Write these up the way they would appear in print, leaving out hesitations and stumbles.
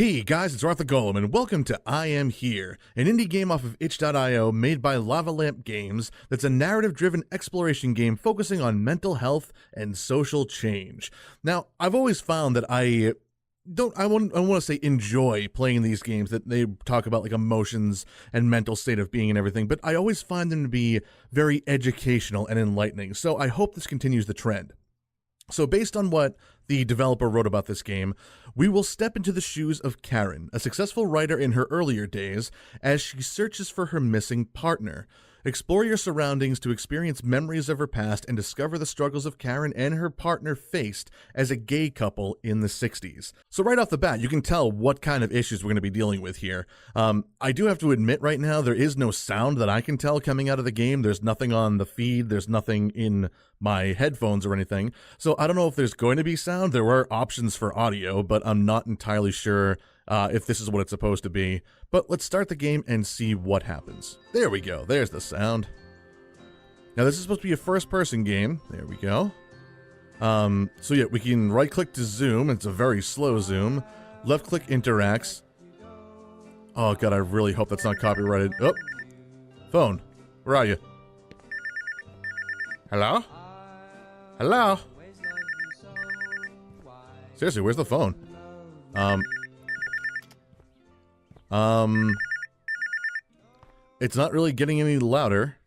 Hey guys, it's RockTheGolem, and welcome to I Am Here, an indie game off of itch.io made by Lava Lamp Games that's a narrative-driven exploration game focusing on mental health and social change. Now, I've always found that I want to say enjoy playing these games that they talk about like emotions and mental state of being and everything, but I always find them to be very educational and enlightening, so I hope this continues the trend. So based on what the developer wrote about this game, we will step into the shoes of Karen, a successful writer in her earlier days, as she searches for her missing partner. Explore your surroundings to experience memories of her past and discover the struggles of Karen and her partner faced as a gay couple in the 60s. So right off the bat, you can tell what kind of issues we're going to be dealing with here. I do have to admit right now, there is no sound that I can tell coming out of the game. There's nothing on the feed. There's nothing in my headphones or anything. So I don't know if there's going to be sound. There were options for audio, but I'm not entirely sure if this is what it's supposed to be. But let's start the game and see what happens. There we go. There's the sound. Now this is supposed to be a first-person game. There we go. So yeah, we can right-click to zoom. It's a very slow zoom. Left-click interacts. Oh god, I really hope that's not copyrighted. Oh, phone. Where are you? Hello? Hello? Seriously, where's the phone? It's not really getting any louder.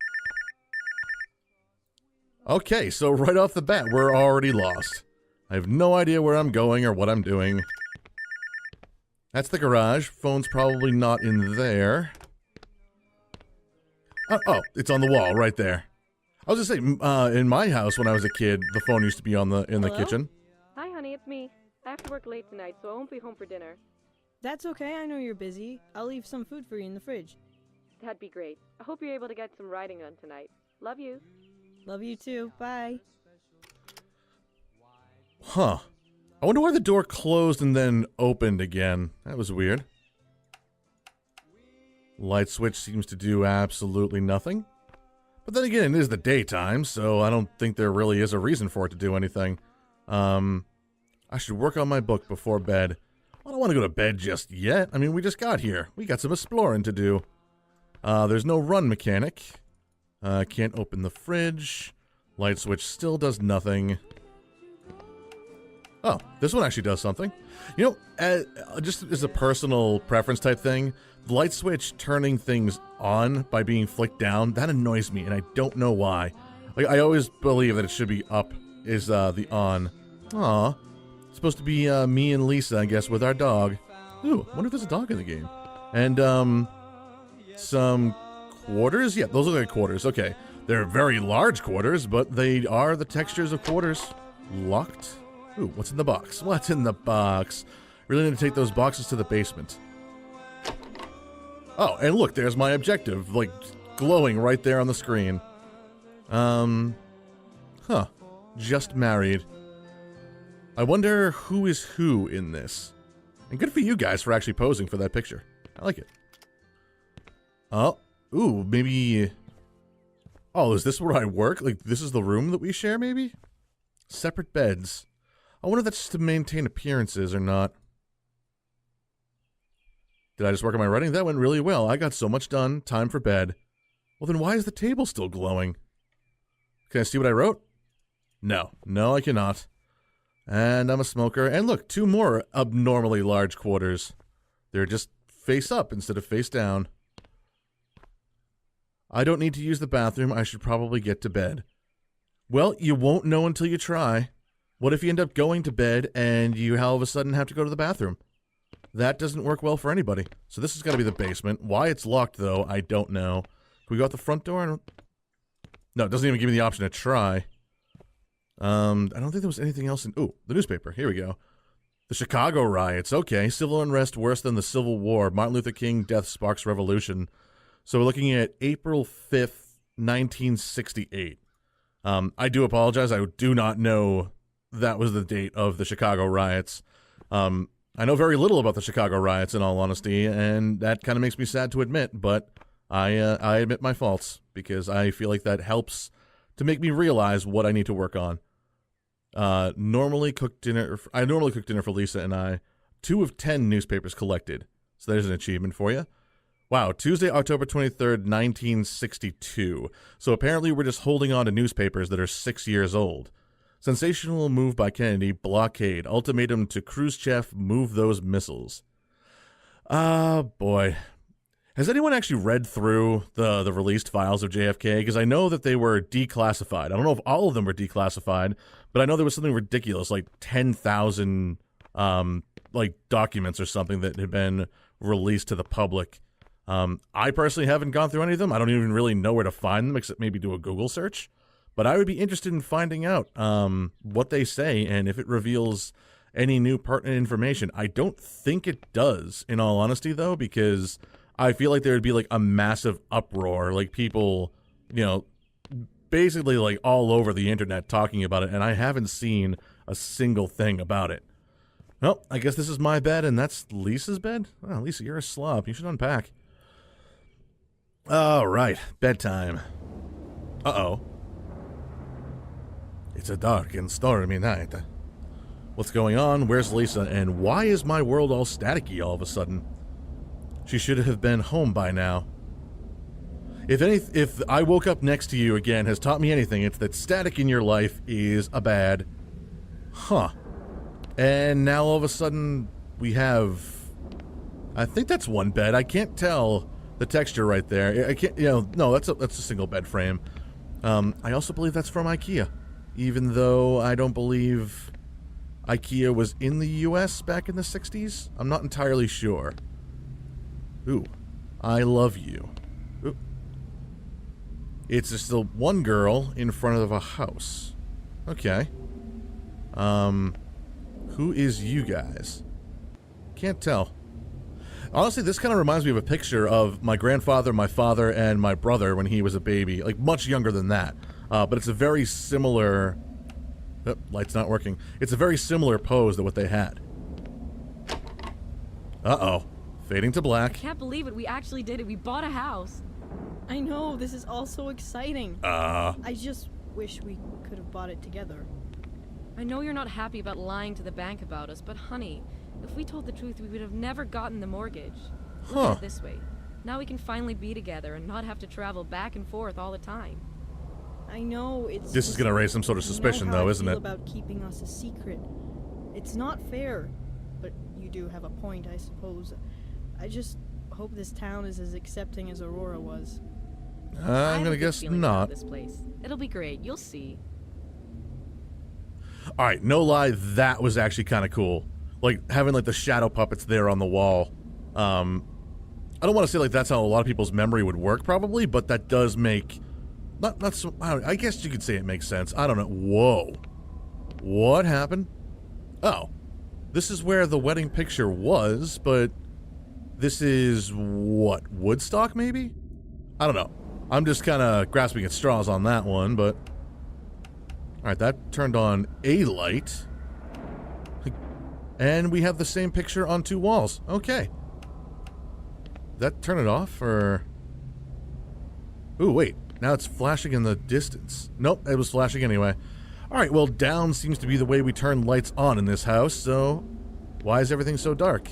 Okay, so right off the bat, we're already lost. I have no idea where I'm going or what I'm doing. That's the garage. Phone's probably not in there. Oh, it's on the wall right there. I was just saying, in my house when I was a kid, the phone used to be in the kitchen. Hi, honey, it's me. I have to work late tonight, so I won't be home for dinner. That's okay, I know you're busy. I'll leave some food for you in the fridge. That'd be great. I hope you're able to get some writing done tonight. Love you. Love you too. Bye. Huh. I wonder why the door closed and then opened again. That was weird. Light switch seems to do absolutely nothing. But then again, it is the daytime, so I don't think there really is a reason for it to do anything. I should work on my book before bed. I don't want to go to bed just yet. I mean, we just got here. We got some exploring to do. There's no run mechanic. Can't open the fridge. Light switch still does nothing. Oh, this one actually does something. You know, just as a personal preference type thing, the light switch turning things on by being flicked down, that annoys me, and I don't know why. Like, I always believe that it should be up is the on. Aw. It's supposed to be me and Lisa, I guess, with our dog. Ooh, I wonder if there's a dog in the game. And, some quarters? Yeah, those are the quarters. Okay. They're very large quarters, but they are the textures of quarters. Locked? Ooh, what's in the box? What's in the box? Really need to take those boxes to the basement. Oh, and look, there's my objective, like, glowing right there on the screen. Huh. Just married. I wonder who is who in this. And good for you guys for actually posing for that picture. I like it. Oh, ooh, maybe... Oh, is this where I work? Like, this is the room that we share, maybe? Separate beds. I wonder if that's just to maintain appearances or not. Did I just work on my writing? That went really well. I got so much done. Time for bed. Well, then why is the table still glowing? Can I see what I wrote? No. No, I cannot. And I'm a smoker. And look, two more abnormally large quarters. They're just face up instead of face down. I don't need to use the bathroom. I should probably get to bed. Well, you won't know until you try. What if you end up going to bed and you all of a sudden have to go to the bathroom? That doesn't work well for anybody. So this has got to be the basement. Why it's locked, though, I don't know. Can we go out the front door? No, it doesn't even give me the option to try. I don't think there was anything else in... Ooh, the newspaper. Here we go. The Chicago riots. Okay, civil unrest worse than the Civil War. Martin Luther King death sparks revolution. So we're looking at April 5th, 1968. I do apologize. I do not know that was the date of the Chicago riots. I know very little about the Chicago riots, in all honesty, and that kind of makes me sad to admit, but I admit my faults, because I feel like that helps to make me realize what I need to work on. I normally cook dinner for Lisa and I. 2 of 10 newspapers collected. So there's an achievement for you. Wow, Tuesday, October 23rd, 1962. So apparently we're just holding on to newspapers that are 6 years old. Sensational move by Kennedy, blockade, ultimatum to Khrushchev, move those missiles. Boy. Has anyone actually read through the released files of JFK? Because I know that they were declassified. I don't know if all of them were declassified, but I know there was something ridiculous, like 10,000 documents or something that had been released to the public. I personally haven't gone through any of them. I don't even really know where to find them, except maybe do a Google search. But I would be interested in finding out what they say and if it reveals any new pertinent information. I don't think it does, in all honesty, though, because I feel like there would be like a massive uproar, like people, basically like all over the internet talking about it, and I haven't seen a single thing about it. Well, I guess this is my bed, and that's Lisa's bed? Oh, Lisa, you're a slob. You should unpack. All right, bedtime. Uh-oh. It's a dark and stormy night. What's going on? Where's Lisa? And why is my world all staticky all of a sudden? She should have been home by now. If I woke up next to you again has taught me anything, it's that static in your life is a bad. Huh. And now all of a sudden we have, I think that's one bed. I can't tell the texture right there. I can't, no, that's a single bed frame. I also believe that's from IKEA, even though I don't believe IKEA was in the US back in the 60s. I'm not entirely sure. Ooh, I love you. Ooh. It's just the one girl in front of a house. Okay. Who is you guys? Can't tell. Honestly, this kind of reminds me of a picture of my grandfather, my father, and my brother when he was a baby. Like, much younger than that. But it's a very similar... Oh, light's not working. It's a very similar pose to what they had. Uh-oh. Fading to black. I can't believe it. We actually did it. We bought a house. I know, this is all so exciting. I just wish we could have bought it together. I know you're not happy about lying to the bank about us, but honey, if we told the truth, we would have never gotten the mortgage. Look at it this way. Now we can finally be together and not have to travel back and forth all the time. I know, it's... This is going to raise some sort of suspicion, though, isn't it? About keeping us a secret. It's not fair, but you do have a point, I suppose. I just hope this town is as accepting as Aurora was. I'm going to guess not. This place. It'll be great. You'll see. All right, no lie, that was actually kind of cool. Like, having, like, the shadow puppets there on the wall. I don't want to say, like, that's how a lot of people's memory would work, probably, but that does make... Not so... I guess you could say it makes sense. I don't know. Whoa. What happened? Oh. This is where the wedding picture was, but... This is, what, Woodstock, maybe? I don't know. I'm just kind of grasping at straws on that one, but... Alright, that turned on a light. And we have the same picture on 2 walls. Okay. Did that turn it off, or... Ooh, wait. Now it's flashing in the distance. Nope, it was flashing anyway. Alright, well, down seems to be the way we turn lights on in this house, so... Why is everything so dark?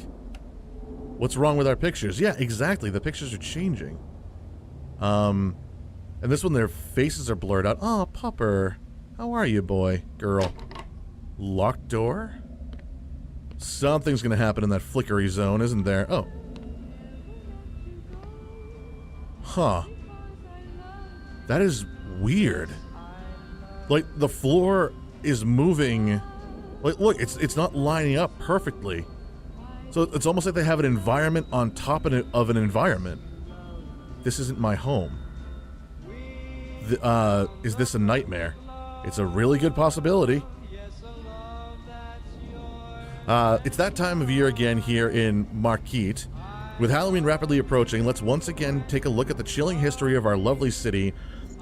What's wrong with our pictures? Yeah, exactly. The pictures are changing. And this one, their faces are blurred out. Oh, Pupper. How are you, boy? Girl. Locked door? Something's gonna happen in that flickery zone, isn't there? Oh. Huh. That is weird. Like, the floor is moving. Like, look, it's not lining up perfectly. So it's almost like they have an environment on top of an environment. This isn't my home. Is this a nightmare? It's a really good possibility. It's that time of year again here in Marquette. With Halloween rapidly approaching, let's once again take a look at the chilling history of our lovely city,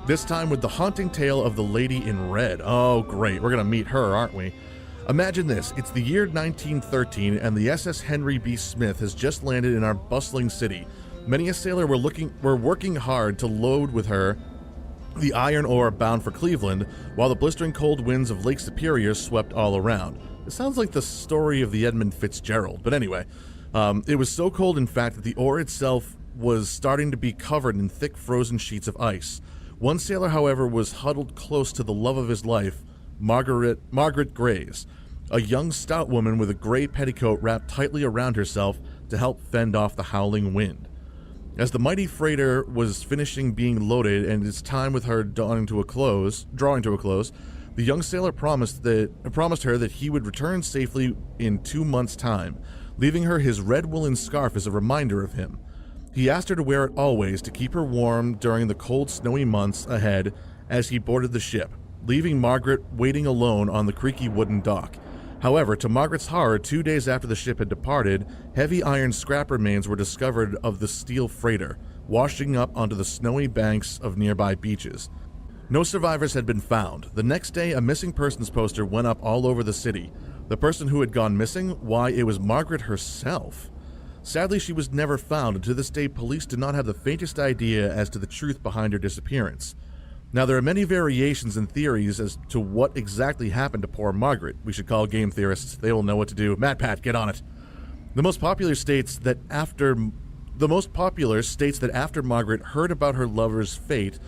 this time with the haunting tale of the Lady in Red. Oh, great. We're going to meet her, aren't we? Imagine this. It's the year 1913, and the SS Henry B. Smith has just landed in our bustling city. Many a sailor were working hard to load with her the iron ore bound for Cleveland, while the blistering cold winds of Lake Superior swept all around. It sounds like the story of the Edmund Fitzgerald. But anyway, it was so cold, in fact, that the ore itself was starting to be covered in thick frozen sheets of ice. One sailor, however, was huddled close to the love of his life, Margaret Grays, a young stout woman with a gray petticoat wrapped tightly around herself to help fend off the howling wind. As the mighty freighter was finishing being loaded and its time with her drawing to a close, the young sailor promised her that he would return safely in 2 months' time, leaving her his red woolen scarf as a reminder of him. He asked her to wear it always to keep her warm during the cold, snowy months ahead as he boarded the ship, leaving Margaret waiting alone on the creaky wooden dock. However, to Margaret's horror, 2 days after the ship had departed, heavy iron scrap remains were discovered of the steel freighter, washing up onto the snowy banks of nearby beaches. No survivors had been found. The next day, a missing persons poster went up all over the city. The person who had gone missing? Why, it was Margaret herself. Sadly, she was never found, and to this day, police do not have the faintest idea as to the truth behind her disappearance. Now, there are many variations and theories as to what exactly happened to poor Margaret. We should call game theorists. They will know what to do. MatPat, get on it. The most popular states that after Margaret heard about her lover's fate,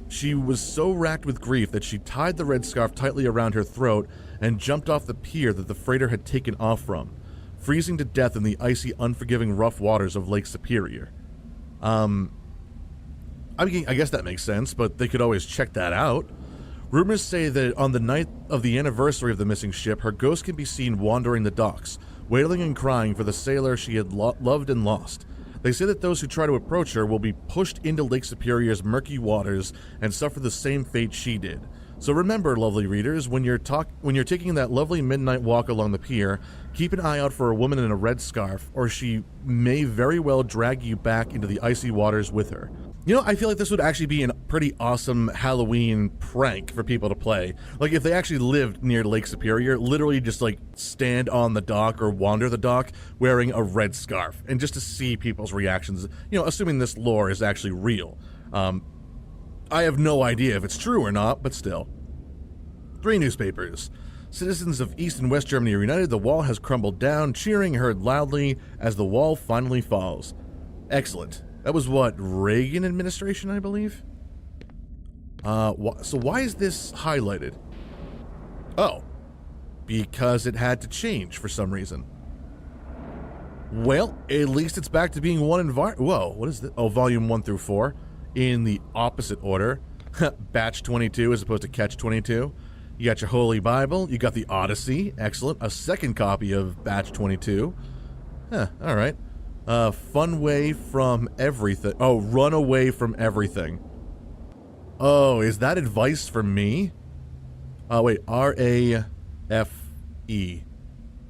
she was so racked with grief that she tied the red scarf tightly around her throat and jumped off the pier that the freighter had taken off from, freezing to death in the icy, unforgiving rough waters of Lake Superior. I mean, I guess that makes sense, but they could always check that out. Rumors say that on the night of the anniversary of the missing ship, her ghost can be seen wandering the docks, wailing and crying for the sailor she had loved and lost. They say that those who try to approach her will be pushed into Lake Superior's murky waters and suffer the same fate she did. So remember, lovely readers, when you're taking that lovely midnight walk along the pier, keep an eye out for a woman in a red scarf, or she may very well drag you back into the icy waters with her. You know, I feel like this would actually be a pretty awesome Halloween prank for people to play. Like, if they actually lived near Lake Superior, literally just, like, stand on the dock or wander the dock wearing a red scarf, and just to see people's reactions, you know, assuming this lore is actually real. I have no idea if it's true or not, but still. 3 newspapers. Citizens of East and West Germany are united. The wall has crumbled down. Cheering heard loudly as the wall finally falls. Excellent. That was what, Reagan administration, I believe? So why is this highlighted? Oh, because it had to change for some reason. Well, at least it's back to being one environment. Whoa, what is this? Oh, volume 1 through 4 in the opposite order. Batch 22 as opposed to Catch 22. You got your Holy Bible. You got the Odyssey. Excellent. A second copy of Batch 22. Huh, all right. Fun way from everything. Oh, run away from everything. Oh, is that advice for me? Oh, wait. R-A-F-E.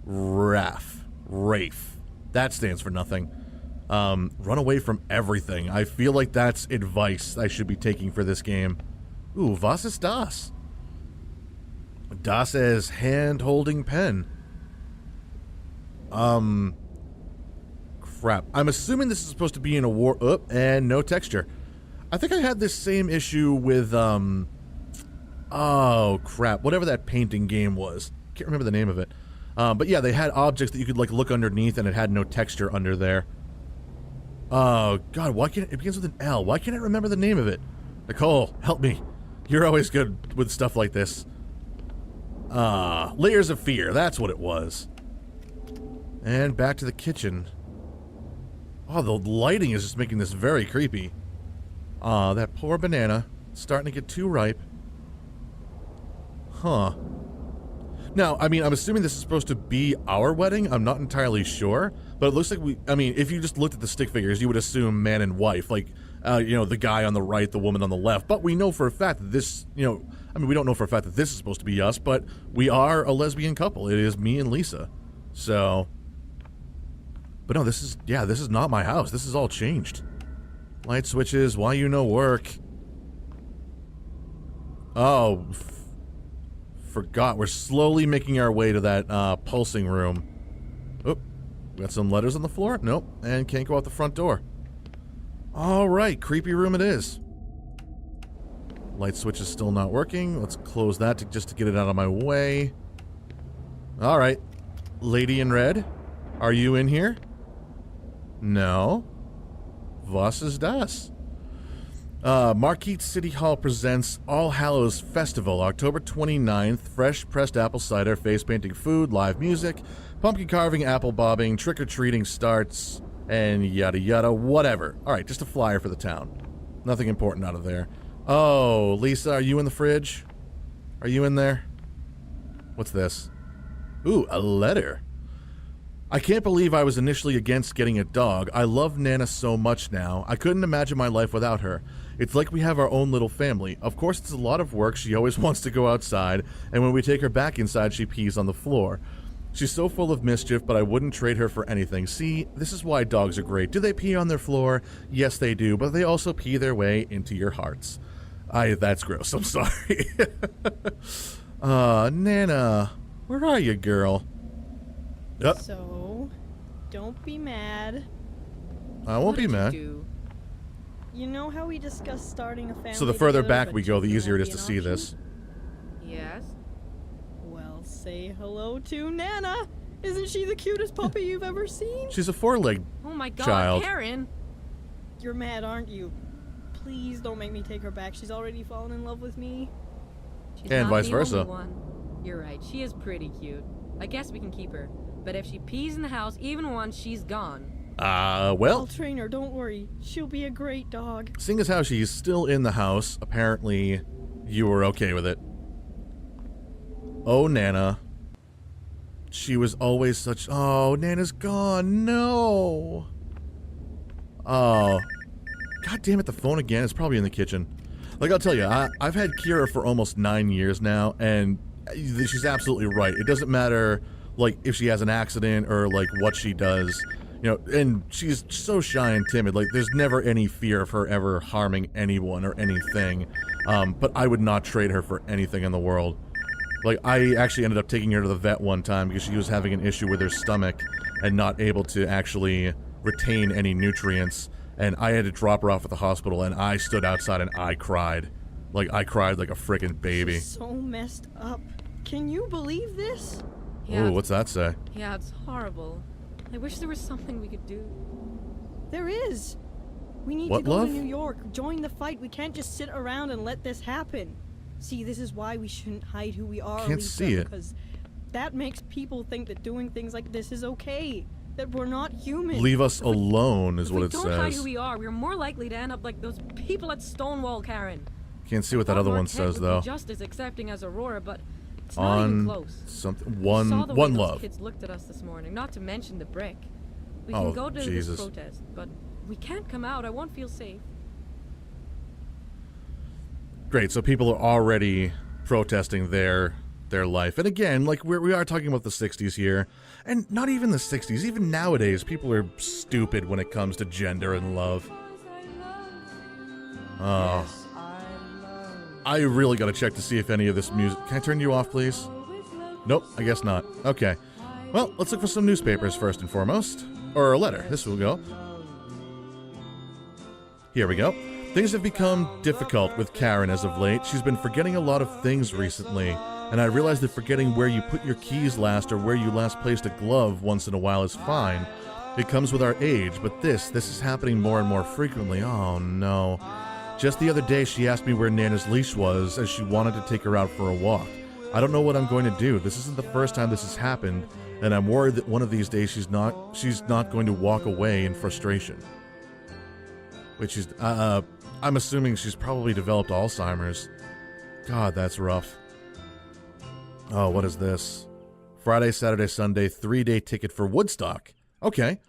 Rafe. That stands for nothing. Run away from everything. I feel like that's advice I should be taking for this game. Ooh, was ist das? Das as hand-holding pen. Crap. I'm assuming this is supposed to be in a war... Oh, and no texture. I think I had this same issue with, oh, crap. Whatever that painting game was. Can't remember the name of it. But yeah, they had objects that you could, like, look underneath, and it had no texture under there. Oh, God, why can't it begins with an L? Why can't I remember the name of it? Nicole, help me. You're always good with stuff like this. Layers of Fear. That's what it was. And back to the kitchen. Oh, the lighting is just making this very creepy. That poor banana. Starting to get too ripe. Huh. Now, I mean, I'm assuming this is supposed to be our wedding. I'm not entirely sure. But it looks like if you just looked at the stick figures, you would assume man and wife. Like, you know, the guy on the right, the woman on the left. But we know for a fact that this, you know, I mean, we don't know for a fact that this is supposed to be us, but we are a lesbian couple. It is me and Lisa. So... But no, this is not my house. This is all changed. Light switches, why you no work? Oh, forgot. We're slowly making our way to that pulsing room. Oh, got some letters on the floor? Nope, and can't go out the front door. All right, creepy room it is. Light switch is still not working. Let's close that just to get it out of my way. All right. Lady in red, are you in here? No. Was ist das? Marquette City Hall presents All Hallows Festival, October 29th. Fresh pressed apple cider, face painting food, live music, pumpkin carving, apple bobbing, trick-or-treating starts, and yada yada, whatever. All right, just a flyer for the town. Nothing important out of there. Oh, Lisa, are you in the fridge? Are you in there? What's this? Ooh, a letter. I can't believe I was initially against getting a dog. I love Nana so much now. I couldn't imagine my life without her. It's like we have our own little family. Of course, it's a lot of work. She always wants to go outside, and when we take her back inside, she pees on the floor. She's so full of mischief, but I wouldn't trade her for anything. See, this is why dogs are great. Do they pee on their floor? Yes, they do, but they also pee their way into your hearts. That's gross. I'm sorry. Nana, where are you, girl? So, don't be mad. I won't be mad. You know how we discussed starting a family So the further together, back but we go, the children easier it won't is be to an see option? this. Yes? Well, say hello to Nana. Isn't she the cutest puppy you've ever seen? She's a four-legged Oh my god, child. Karen! You're mad, aren't you? Please don't make me take her back. She's already fallen in love with me. She's And not vice the versa. only one. You're right, she is pretty cute. I guess we can keep her. But if she pees in the house even once, she's gone. I'll Well, train her, don't worry. She'll be a great dog. seeing as how she's still in the house, apparently you were okay with it. Oh, Nana. She was always such... Oh, Nana's gone. No. Oh. God damn it, the phone again. It's probably in the kitchen. Like, I'll tell you, I've had Kira for almost 9 years now, and she's absolutely right. It doesn't matter, like, if she has an accident or, like, what she does. You know, and she's so shy and timid. Like, there's never any fear of her ever harming anyone or anything. But I would not trade her for anything in the world. Like, I actually ended up taking her to the vet one time because she was having an issue with her stomach and not able to actually retain any nutrients. And I had to drop her off at the hospital, and I stood outside and I cried. Like, I cried like a freaking baby. She's so messed up. Can you believe this? Yeah, Ooh, what's that say? yeah, it's horrible. I wish there was something we could do. There is. We need What, to go love? to New York. Join the fight. We can't just sit around and let this happen. See, this is why we shouldn't hide who we are, Can't Lisa, see it. because that makes people think that doing things like this is okay. That we're not human. Leave us alone is If what we it don't hide who says. we are, we're more likely to end up like those people at Stonewall, Karen. Can't see what that other one says, though. Just as accepting as Aurora, but it's not even On close. something. You saw the way One those love. kids looked at us this morning, not to mention the brick. We Oh, can go to Jesus. this protest, but we can't come out. I won't feel safe. Great, so people are already protesting their life. And again, like, we are talking about the 60s here. And not even the 60s. Even nowadays, people are stupid when it comes to gender and love. Oh. I really gotta check to see if any of this music... Can I turn you off, please? Nope, I guess not. Okay. Well, let's look for some newspapers first and foremost. Or a letter. This will go. Here we go. Things have become difficult with Karen as of late. She's been forgetting a lot of things recently, and I realize that forgetting where you put your keys last or where you last placed a glove once in a while is fine. It comes with our age, but this is happening more and more frequently. Oh no. Just the other day she asked me where Nana's leash was as she wanted to take her out for a walk. I don't know what I'm going to do. This isn't the first time this has happened, and I'm worried that one of these days she's not going to walk away in frustration. Which is, I'm assuming she's probably developed Alzheimer's. God, that's rough. Oh, what is this? Friday, Saturday, Sunday, 3-day ticket for Woodstock. Okay.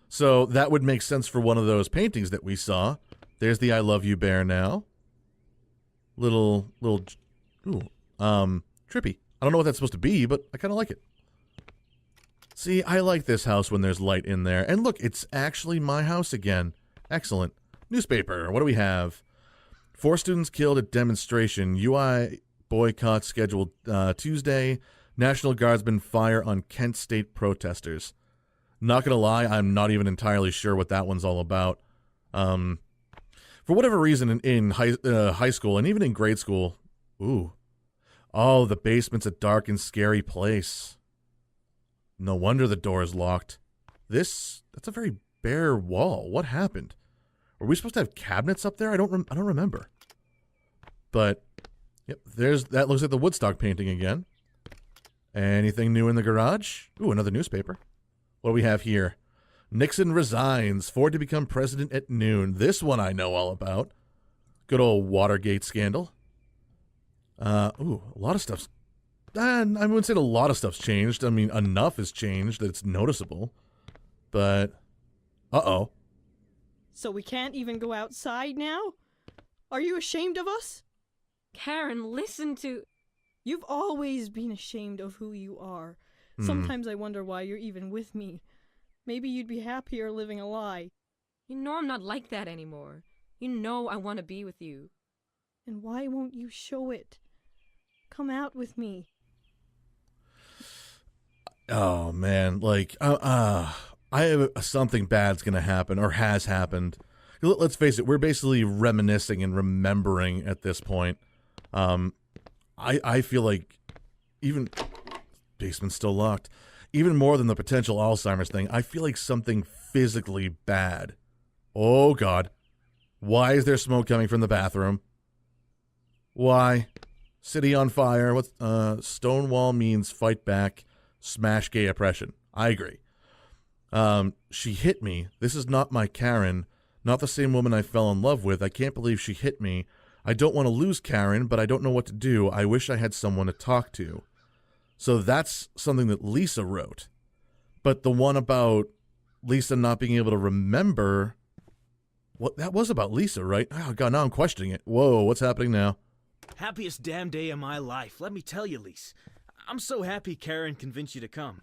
So that would make sense for one of those paintings that we saw. There's the I Love You bear now. Little, ooh, trippy. I don't know what that's supposed to be, but I kind of like it. See, I like this house when there's light in there. And look, it's actually my house again. Excellent. Newspaper, what do we have? 4 students killed at demonstration. UI boycott scheduled Tuesday. National Guardsmen fire on Kent State protesters. Not gonna lie, I'm not even entirely sure what that one's all about. For whatever reason, in high school and even in grade school, ooh, oh, the basement's a dark and scary place. No wonder the door is locked. That's a very bare wall. What happened? Were we supposed to have cabinets up there? I don't remember. But, yep, that looks like the Woodstock painting again. Anything new in the garage? Ooh, another newspaper. What do we have here? Nixon resigns. Ford to become president at noon. This one I know all about. Good old Watergate scandal. Ooh, a lot of stuff's... I wouldn't say a lot of stuff's changed. I mean, enough has changed that it's noticeable. But, uh-oh. So we can't even go outside now? Are you ashamed of us? Karen, listen to... You've always been ashamed of who you are. Sometimes I wonder why you're even with me. Maybe you'd be happier living a lie. You know I'm not like that anymore. You know I want to be with you. And why won't you show it? Come out with me. Oh, man. Like, I have something bad's going to happen, or has happened. Let's face it, we're basically reminiscing and remembering at this point. I feel like even... Basement's still locked. Even more than the potential Alzheimer's thing, I feel like something physically bad. Oh, God. Why is there smoke coming from the bathroom? Why? City on fire. What's Stonewall means fight back, smash gay oppression. I agree. She hit me. This is not my Karen. Not the same woman I fell in love with. I can't believe she hit me. I don't want to lose Karen, but I don't know what to do. I wish I had someone to talk to. So that's something that Lisa wrote. But the one about Lisa not being able to remember, what that was about Lisa, right? Oh, God, now I'm questioning it. Whoa, what's happening now? Happiest damn day of my life. Let me tell you, Lise. I'm so happy Karen convinced you to come.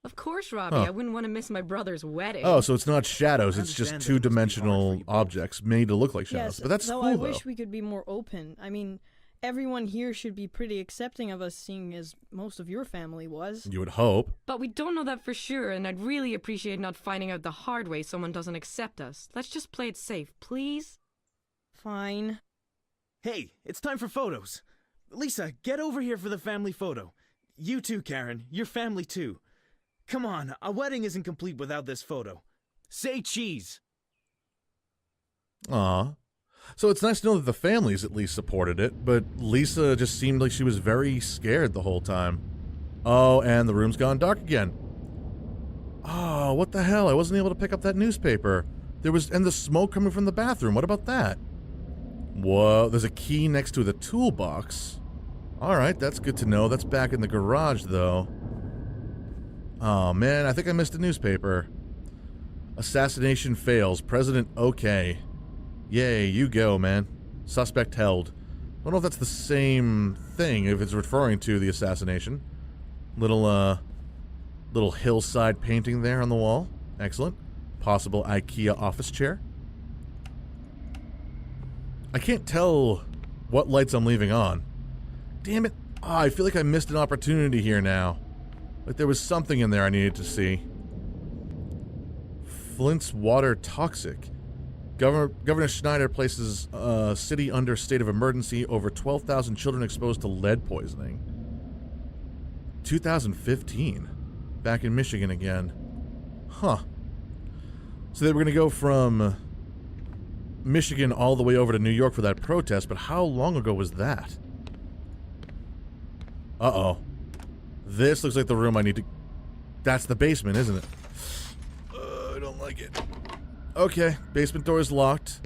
Of course, Robbie. I wouldn't want to miss my brother's wedding. Oh, so it's not shadows. I It's just understand that it must be hard two-dimensional for you both. objects made to look like shadows. Yes, But that's though cool, I though. wish we could be more open. I mean, everyone here should be pretty accepting of us, seeing as most of your family was. You would hope. But we don't know that for sure, and I'd really appreciate not finding out the hard way someone doesn't accept us. Let's just play it safe, please? Fine. Hey, it's time for photos. Lisa, get over here for the family photo. You too, Karen. Your family too. Come on, a wedding isn't complete without this photo. Say cheese. Aw. So it's nice to know that the families at least supported it, but Lisa just seemed like she was very scared the whole time. Oh, and the room's gone dark again. Oh, what the hell? I wasn't able to pick up that newspaper. And the smoke coming from the bathroom. What about that? Whoa, there's a key next to the toolbox. Alright, that's good to know. That's back in the garage, though. Oh, man, I think I missed a newspaper. Assassination fails. President okay. Yay, you go, man. Suspect held. I don't know if that's the same thing, if it's referring to the assassination. Little hillside painting there on the wall. Excellent. Possible IKEA office chair. I can't tell what lights I'm leaving on. Damn it. Oh, I feel like I missed an opportunity here now. Like there was something in there I needed to see. Flint's water toxic. Governor Schneider places city under state of emergency. Over 12,000 children exposed to lead poisoning. 2015. Back in Michigan again. Huh. So they were going to go from Michigan all the way over to New York for that protest, but how long ago was that? Uh-oh. This looks like the room I need to... That's the basement, isn't it? I don't like it. Okay, basement door is locked,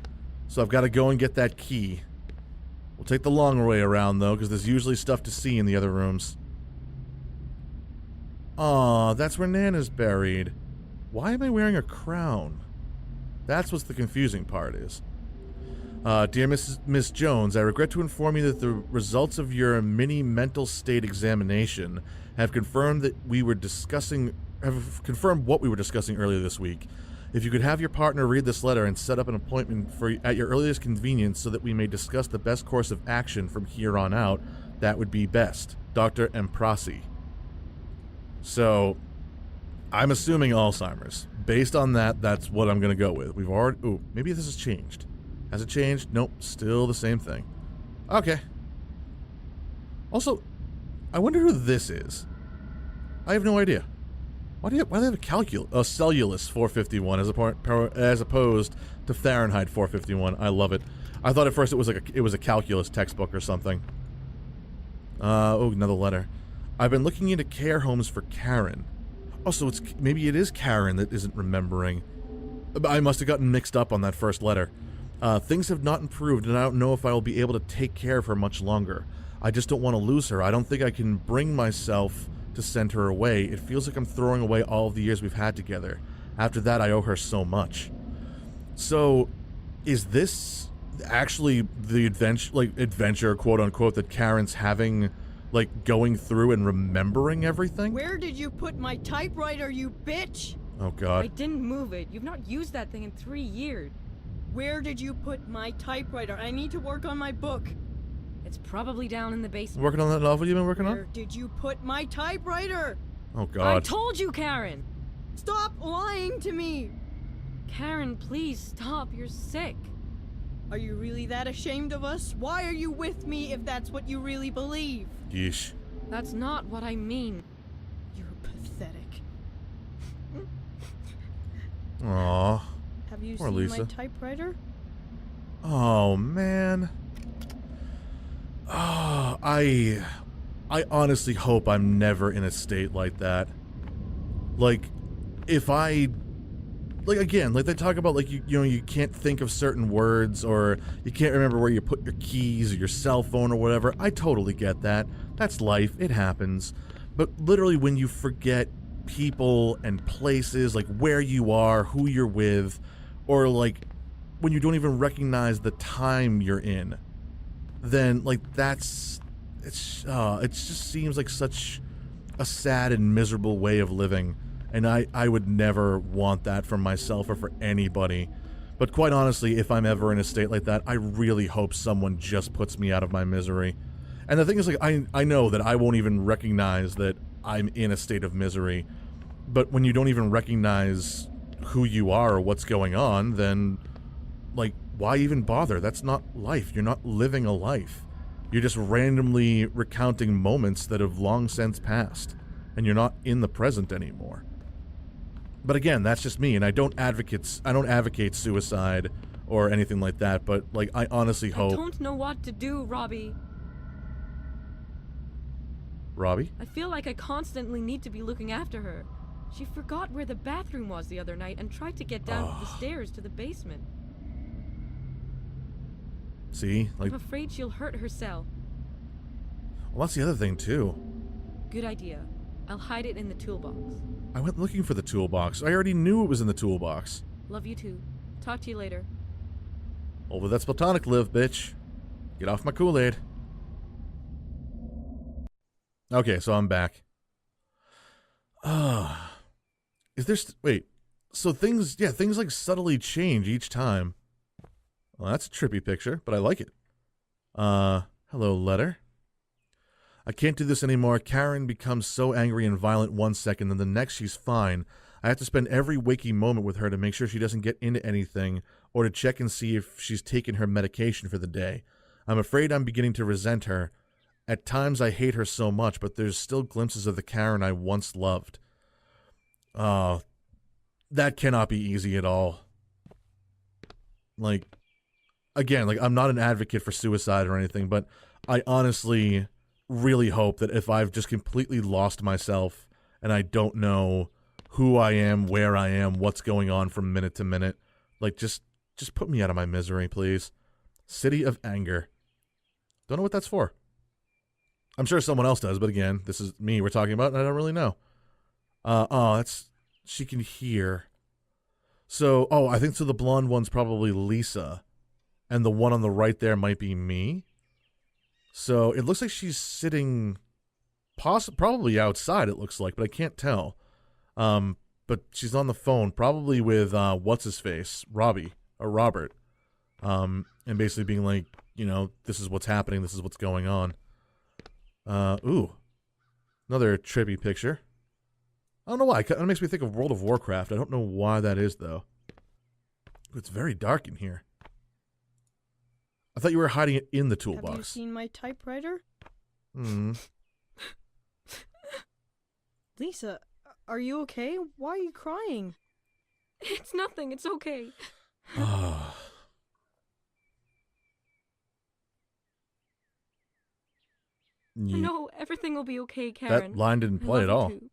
so I've got to go and get that key. We'll take the long way around, though, because there's usually stuff to see in the other rooms. Aw, that's where Nana's buried. Why am I wearing a crown? That's what's the confusing part is. Dear Miss Jones, I regret to inform you that the results of your mini mental state examination have confirmed what we were discussing earlier this week. If you could have your partner read this letter and set up an appointment at your earliest convenience so that we may discuss the best course of action from here on out, that would be best. Dr. Emprasi. So, I'm assuming Alzheimer's. Based on that, that's what I'm going to go with. We've already... Ooh, maybe this has changed. Has it changed? Nope, still the same thing. Okay. Also, I wonder who this is. I have no idea. Why do they have a cellulose 451 as opposed to Fahrenheit 451? I love it. I thought at first it was a calculus textbook or something. Oh, another letter. I've been looking into care homes for Karen. Oh, so maybe it is Karen that isn't remembering. I must have gotten mixed up on that first letter. Things have not improved, and I don't know if I will be able to take care of her much longer. I just don't want to lose her. I don't think I can bring myself to send her away. It feels like I'm throwing away all of the years we've had together. After that, I owe her so much. So, is this actually the adventure, quote unquote, that Karen's having, like, going through and remembering everything? Where did you put my typewriter, you bitch? Oh, God. I didn't move it. You've not used that thing in 3 years. Where did you put my typewriter? I need to work on my book. It's probably down in the basement. Working on that novel you've been working Where on? did you put my typewriter? Oh, God. I told you, Karen! Stop lying to me! Karen, please stop. You're sick. Are you really that ashamed of us? Why are you with me if that's what you really believe? Yeesh. That's not what I mean. You're pathetic. Aww. Have you Poor seen Lisa. my typewriter? Oh, man. Oh, I honestly hope I'm never in a state like that. Like, if I... Like, again, like they talk about, like, you know, you can't think of certain words, or you can't remember where you put your keys or your cell phone or whatever. I totally get that. That's life. It happens. But literally when you forget people and places, like where you are, who you're with, or, like, when you don't even recognize the time you're in, then, like, it just seems like such a sad and miserable way of living. And I would never want that for myself or for anybody. But quite honestly, if I'm ever in a state like that, I really hope someone just puts me out of my misery. And the thing is, like, I know that I won't even recognize that I'm in a state of misery. But when you don't even recognize who you are or what's going on, then, like, why even bother? That's not life. You're not living a life. You're just randomly recounting moments that have long since passed. And you're not in the present anymore. But again, that's just me, and I don't advocate suicide or anything like that, but, like, I honestly hope... I don't know what to do, Robbie. Robbie? I feel like I constantly need to be looking after her. She forgot where the bathroom was the other night and tried to get down the stairs to the basement. See? Like... I'm afraid she'll hurt herself. Well, that's the other thing, too. Good idea. I'll hide it in the toolbox. I went looking for the toolbox. I already knew it was in the toolbox. Love you too. Talk to you later. Over that platonic live, bitch. Get off my Kool-Aid. Okay, so I'm back. Is there... wait. So things like subtly change each time. Well, that's a trippy picture, but I like it. Hello, letter. I can't do this anymore. Karen becomes so angry and violent one second, then the next she's fine. I have to spend every waking moment with her to make sure she doesn't get into anything, or to check and see if she's taken her medication for the day. I'm afraid I'm beginning to resent her. At times I hate her so much, but there's still glimpses of the Karen I once loved. That cannot be easy at all. Like, again, like, I'm not an advocate for suicide or anything, but I honestly really hope that if I've just completely lost myself and I don't know who I am, where I am, what's going on from minute to minute, like, just put me out of my misery, please. City of Anger. Don't know what that's for. I'm sure someone else does, but again, this is me we're talking about, and I don't really know. That's... she can hear. So, I think so the blonde one's probably Lisa, and the one on the right there might be me. So, it looks like she's sitting probably outside, it looks like, but I can't tell. But she's on the phone, probably with, what's-his-face, Robbie, or Robert. And basically being like, you know, this is what's happening, this is what's going on. Ooh. Another trippy picture. I don't know why, it makes me think of World of Warcraft. I don't know why that is, though. It's very dark in here. I thought you were hiding it in the toolbox. Have you seen my typewriter? Hmm. Lisa, Are you okay? Why are you crying? It's nothing. It's okay. No, everything will be okay, Karen. That line didn't I play love at you all. too.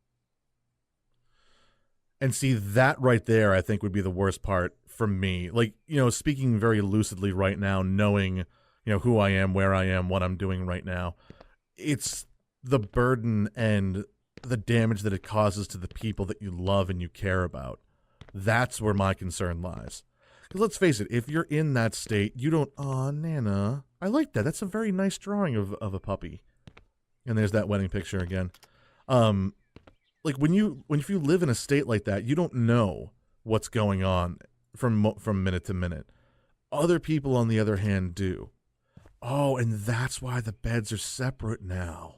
And see, that right there, I think, would be the worst part for me. Like, speaking very lucidly right now, knowing, who I am, where I am, what I'm doing right now. It's the burden and the damage that it causes to the people that you love and you care about. That's where my concern lies. Because let's face it, if you're in that state, you don't, aw, Nana. I like that. That's a very nice drawing of a puppy. And there's that wedding picture again. Like if you live in a state like that, you don't know what's going on from minute to minute. Other people, on the other hand, do. Oh, and that's why the beds are separate now.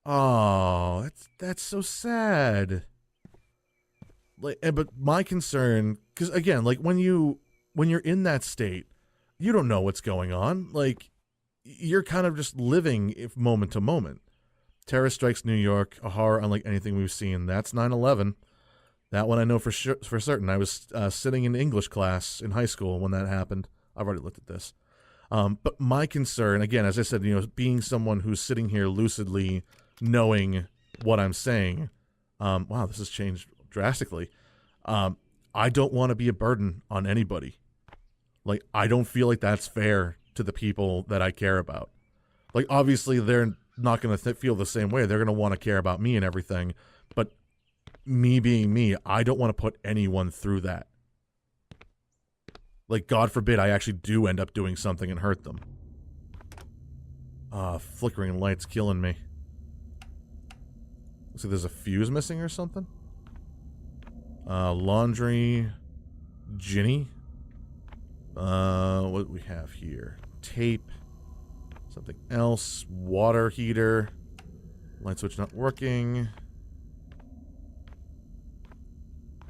Oh, that's so sad. But my concern, because again, like when you're in that state, you don't know what's going on. Like, you're kind of just living moment to moment. Terror strikes New York, a horror unlike anything we've seen. That's 9/11. That one I know for certain. I was sitting in English class in high school when that happened. I've already looked at this. But my concern, again, as I said, being someone who's sitting here lucidly knowing what I'm saying, wow, this has changed drastically. I don't want to be a burden on anybody. Like, I don't feel like that's fair to the people that I care about. Like, obviously, they're not going to feel the same way. They're going to want to care about me and everything. But me being me, I don't want to put anyone through that. Like, God forbid I actually do end up doing something and hurt them. Flickering light's killing me. Looks like there's a fuse missing or something. Laundry. Ginny. What do we have here? Tape. Something else. Water heater. Light switch not working.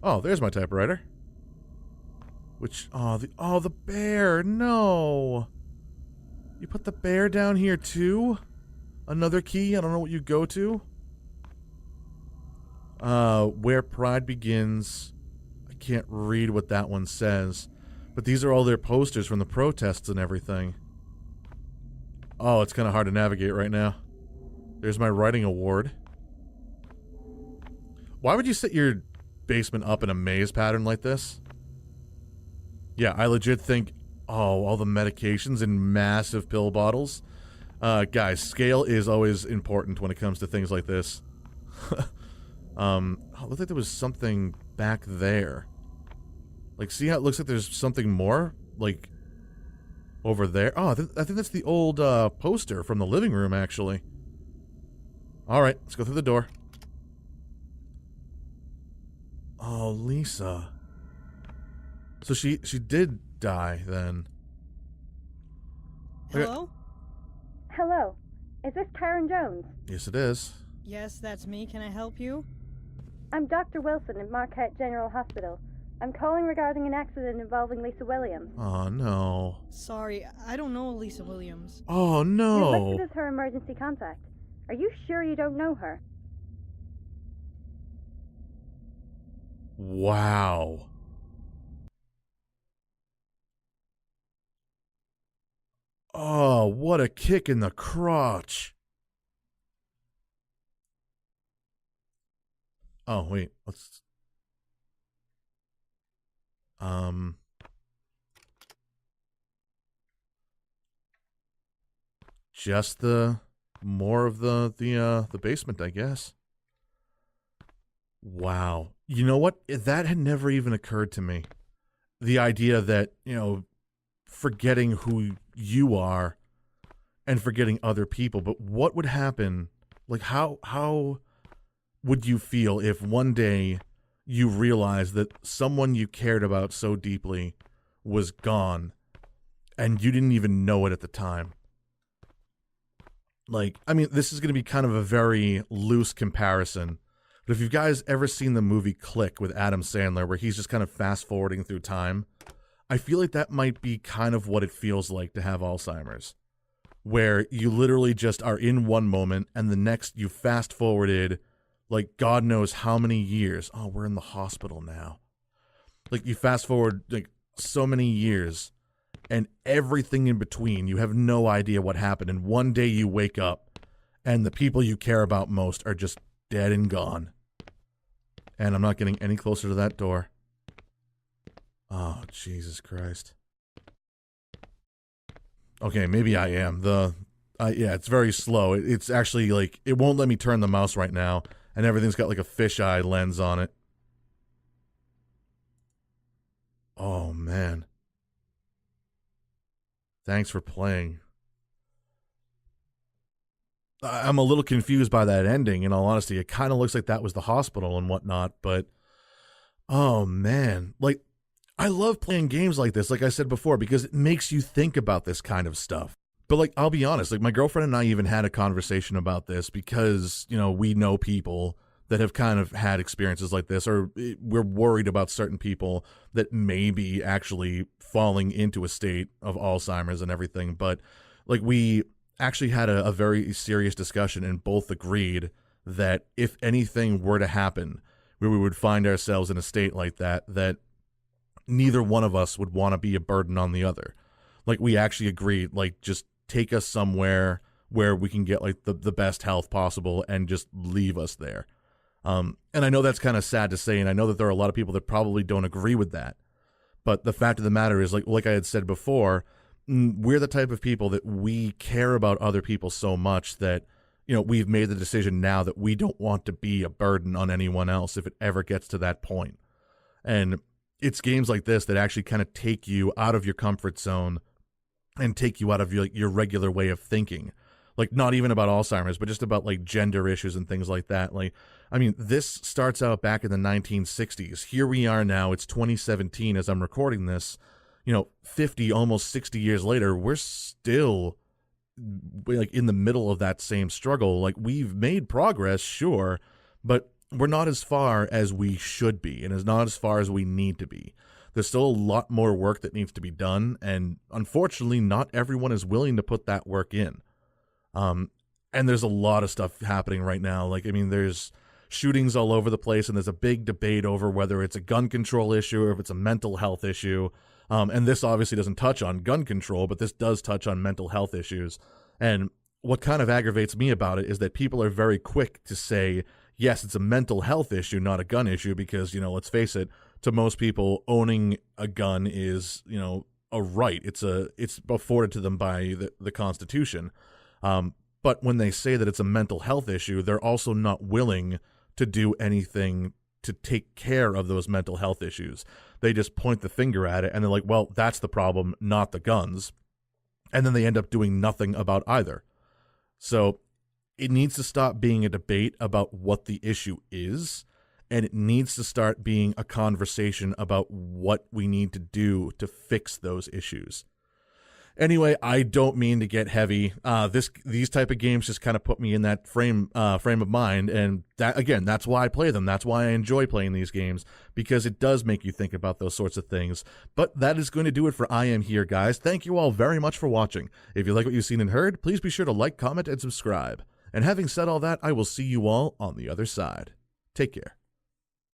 Oh, there's my typewriter. Which, the bear. No. You put the bear down here too? Another key? I don't know what you go to. Where Pride Begins. I can't read what that one says. But these are all their posters from the protests and everything. Oh, it's kind of hard to navigate right now. There's my writing award. Why would you set your basement up in a maze pattern like this? Yeah, I legit think, all the medications in massive pill bottles. Guys, scale is always important when it comes to things like this. It looked like there was something back there. Like, see how it looks like there's something more? Like, over there? Oh, I think that's the old poster from the living room, actually. Alright, let's go through the door. Oh, Lisa. So she did die, then. Hello? Hello. Is this Karen Jones? Yes, it is. Yes, that's me. Can I help you? I'm Dr. Wilson at Marquette General Hospital. I'm calling regarding an accident involving Lisa Williams. Oh, no. Sorry, I don't know Lisa Williams. Oh, You're no. listed as her emergency contact. Are you sure you don't know her? Wow. Oh, what a kick in the crotch. Oh, wait. Let's... Just more of the basement, I guess. Wow. You know what? That had never even occurred to me. The idea that, forgetting who you are and forgetting other people, but what would happen? Like, how would you feel if one day you realized that someone you cared about so deeply was gone and you didn't even know it at the time? Like, I mean, this is going to be kind of a very loose comparison, but if you guys ever seen the movie Click with Adam Sandler, where he's just kind of fast forwarding through time, I feel like that might be kind of what it feels like to have Alzheimer's, where you literally just are in one moment and the next you fast forwarded like God knows how many years. Oh, we're in the hospital now. Like you fast forward like so many years and everything in between, you have no idea what happened. And one day you wake up and the people you care about most are just dead and gone. And I'm not getting any closer to that door. Oh, Jesus Christ. Okay, maybe I am. Yeah, it's very slow. It's actually like, it won't let me turn the mouse right now, and everything's got like a fisheye lens on it. Oh, man. Thanks for playing. I'm a little confused by that ending, in all honesty. It kind of looks like that was the hospital and whatnot, but oh, man. Like, I love playing games like this, like I said before, because it makes you think about this kind of stuff. But, like, I'll be honest, like, my girlfriend and I even had a conversation about this because, you know, we know people that have kind of had experiences like this, or we're worried about certain people that may be actually falling into a state of Alzheimer's and everything. But, like, we actually had a very serious discussion and both agreed that if anything were to happen where we would find ourselves in a state like that, that neither one of us would want to be a burden on the other. Like, we actually agreed, like, just take us somewhere where we can get, like, the best health possible and just leave us there. And I know that's kind of sad to say, and I know that there are a lot of people that probably don't agree with that. But the fact of the matter is, like I had said before, we're the type of people that we care about other people so much that, you know, we've made the decision now that we don't want to be a burden on anyone else if it ever gets to that point. And it's games like this that actually kind of take you out of your comfort zone and take you out of your regular way of thinking. Like, not even about Alzheimer's, but just about, like, gender issues and things like that. Like, I mean, this starts out back in the 1960s. Here we are now. It's 2017 as I'm recording this. You know, 50, almost 60 years later, we're still, like, in the middle of that same struggle. Like, we've made progress, sure, but we're not as far as we should be, and is not as far as we need to be. There's still a lot more work that needs to be done, and unfortunately, not everyone is willing to put that work in. And there's a lot of stuff happening right now. Like, I mean, there's shootings all over the place, and there's a big debate over whether it's a gun control issue or if it's a mental health issue. And this obviously doesn't touch on gun control, but this does touch on mental health issues. And what kind of aggravates me about it is that people are very quick to say, yes, it's a mental health issue, not a gun issue, because, you know, let's face it, to most people, owning a gun is, you know, a right. It's afforded to them by the Constitution. But when they say that it's a mental health issue, they're also not willing to do anything to take care of those mental health issues. They just point the finger at it and they're like, well, that's the problem, not the guns. And then they end up doing nothing about either. So it needs to stop being a debate about what the issue is, and it needs to start being a conversation about what we need to do to fix those issues. Anyway, I don't mean to get heavy. These type of games just kind of put me in that frame of mind, and that, again, that's why I play them. That's why I enjoy playing these games, because it does make you think about those sorts of things. But that is going to do it for I Am Here, guys. Thank you all very much for watching. If you like what you've seen and heard, please be sure to like, comment, and subscribe. And having said all that, I will see you all on the other side. Take care.